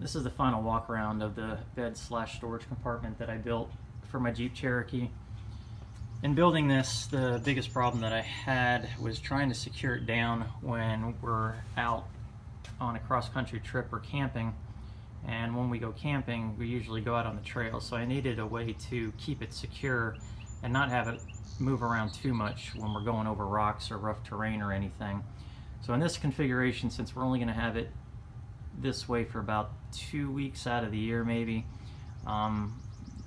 This is the final walk around of the bed slash storage compartment that I built for my Jeep Cherokee. In building this, the biggest problem that I had was trying to secure it down when we're out on a cross-country trip or camping. And when we go camping, we usually go out on the trail, so I needed a way to keep it secure and not have it move around too much when we're going over rocks or rough terrain or anything. So in this configuration, since we're only going to have it this way for about 2 weeks out of the year maybe,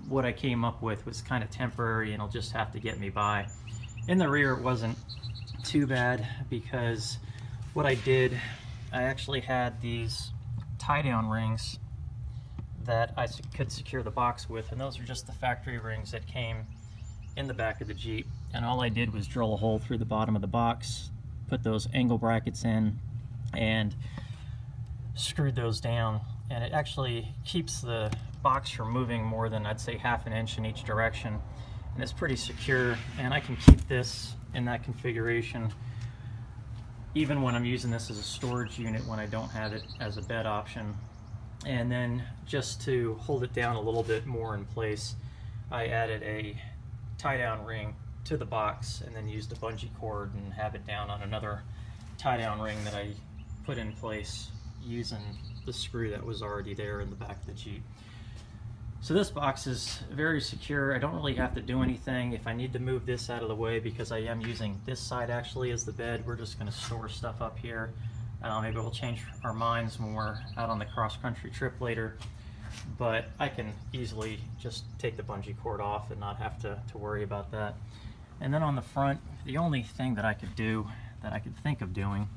what I came up with was kind of temporary and it'll just have to get me by. In the rear, it wasn't too bad because what I did, I actually had these tie-down rings that I could secure the box with, and those are just the factory rings that came in the back of the Jeep. And all I did was drill a hole through the bottom of the box, put those angle brackets in, and screwed those down. And it actually keeps the box from moving more than, I'd say, ½ an inch in each direction. And it's pretty secure, and I can keep this in that configuration even when I'm using this as a storage unit when I don't have it as a bed option. And then just to hold it down a little bit more in place, I added a tie-down ring to the box and then used a bungee cord and have it down on another tie-down ring that I put in place using the screw that was already there in the back of the Jeep. So this box is very secure. I don't really have to do anything. If I need to move this out of the way, because I am using this side actually as the bed, we're just going to store stuff up here. Maybe we'll change our minds when we're out on the cross-country trip later, but I can easily just take the bungee cord off and not have to worry about that. And then on the front, the only thing that I could do, that I could think of doing,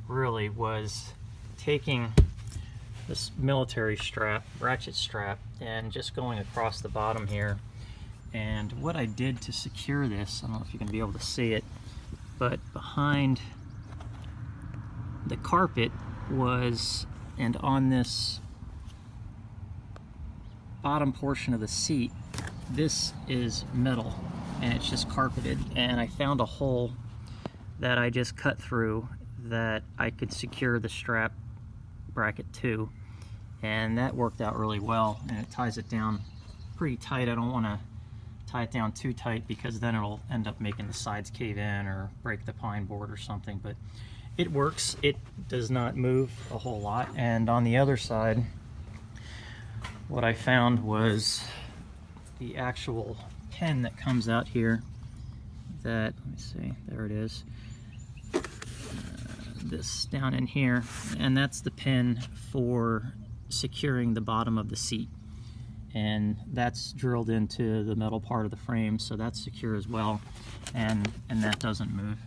really was taking this military strap, ratchet strap, and just going across the bottom here. And what I did to secure this, I don't know if you can be able to see it, but behind the carpet was, and on this bottom portion of the seat, this is metal and it's just carpeted, and I found a hole that I just cut through that I could secure the strap bracket to, and that worked out really well, and it ties it down pretty tight. I don't want to tie it down too tight because then it'll end up making the sides cave in or break the pine board or something, but it works. It does not move a whole lot. And on the other side, what I found was the actual pin that comes out here that, let me see, there it is, this down in here, and that's the pin for securing the bottom of the seat, and that's drilled into the metal part of the frame, so that's secure as well, and that doesn't move.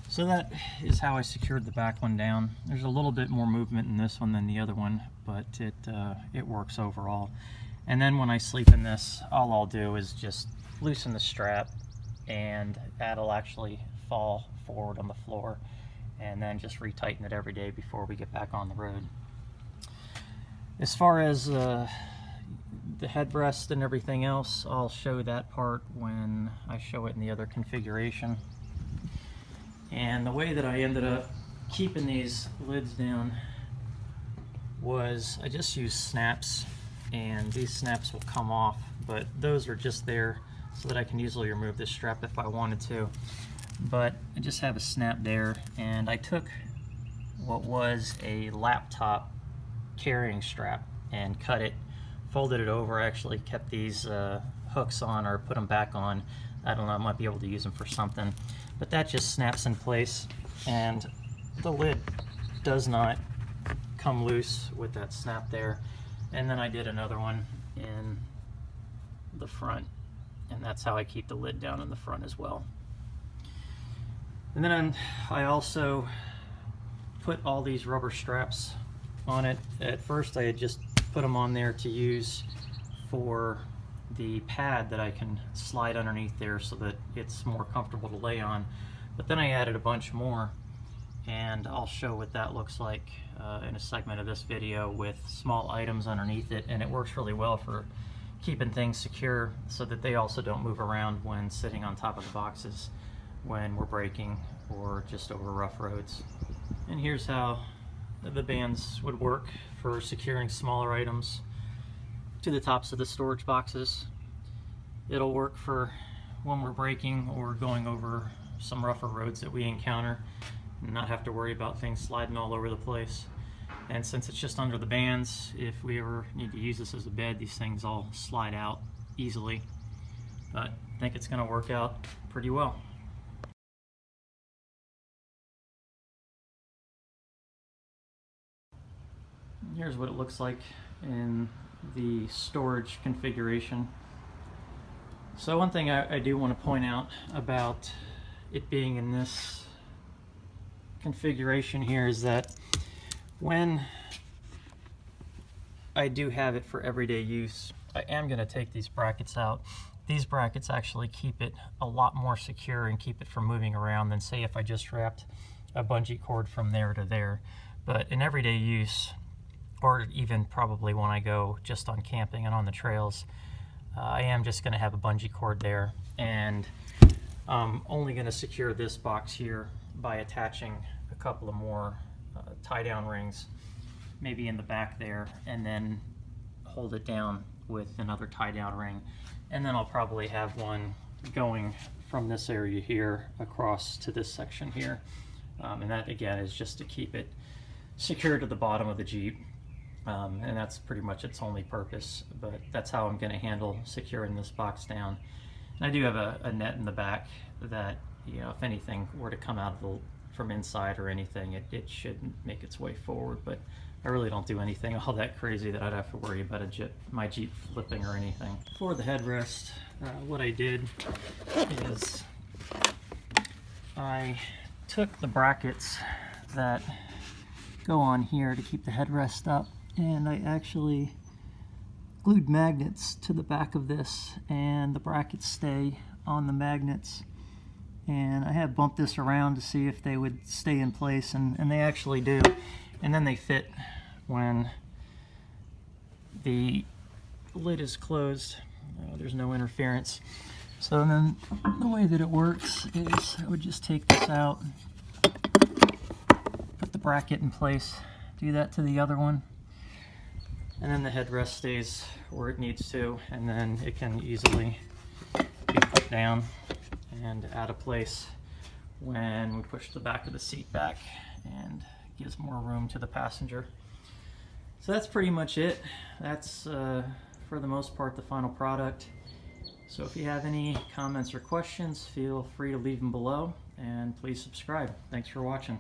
So that is how I secured the back one down. There's a little bit more movement in this one than the other one, but it works overall. And then when I sleep in this, all I'll do is just loosen the strap, and that'll actually fall forward on the floor, and then just retighten it every day before we get back on the road. As far as the headrest and everything else, I'll show that part when I show it in the other configuration. And the way that I ended up keeping these lids down was I just used snaps, and these snaps will come off, but those are just there so that I can easily remove this strap if I wanted to. But I just have a snap there, and I took what was a laptop carrying strap and cut it, folded it over. I actually kept these hooks on, or put them back on. I don't know, I might be able to use them for something. But that just snaps in place, and the lid does not come loose with that snap there. And then I did another one in the front, and that's how I keep the lid down in the front as well. And then I also put all these rubber straps on it. At first I had just put them on there to use for the pad that I can slide underneath there so that it's more comfortable to lay on. But then I added a bunch more, and I'll show what that looks like in a segment of this video with small items underneath it, and it works really well for keeping things secure so that they also don't move around when sitting on top of the boxes when we're braking or just over rough roads. And here's how the bands would work for securing smaller items to the tops of the storage boxes. It'll work for when we're braking or going over some rougher roads that we encounter and not have to worry about things sliding all over the place. And since it's just under the bands, if we ever need to use this as a bed, these things all slide out easily. But I think it's going to work out pretty well. Here's what it looks like in the storage configuration. So one thing I do want to point out about it being in this configuration here is that when I do have it for everyday use, I am going to take these brackets out. These brackets actually keep it a lot more secure and keep it from moving around than, say, if I just wrapped a bungee cord from there to there. But in everyday use, or even probably when I go just on camping and on the trails, I am just going to have a bungee cord there, and I'm only going to secure this box here by attaching a couple of more tie-down rings, maybe in the back there, and then hold it down with another tie-down ring. And then I'll probably have one going from this area here across to this section here. And that, again, is just to keep it secure to the bottom of the Jeep. And that's pretty much its only purpose, but that's how I'm going to handle securing this box down. And I do have a net in the back that, you know, if anything were to come out of from inside or anything, it should make its way forward. But I really don't do anything all that crazy that I'd have to worry about my Jeep flipping or anything. For the headrest, what I did is I took the brackets that go on here to keep the headrest up, and I actually glued magnets to the back of this, and the brackets stay on the magnets. And I have bumped this around to see if they would stay in place, and they actually do. And then they fit when the lid is closed. There's no interference. So then the way that it works is I would just take this out, put the bracket in place, do that to the other one, and then the headrest stays where it needs to, and then it can easily be put down and out of place when we push the back of the seat back, and gives more room to the passenger. So that's pretty much it. That's for the most part the final product. So if you have any comments or questions, feel free to leave them below, and please subscribe. Thanks for watching.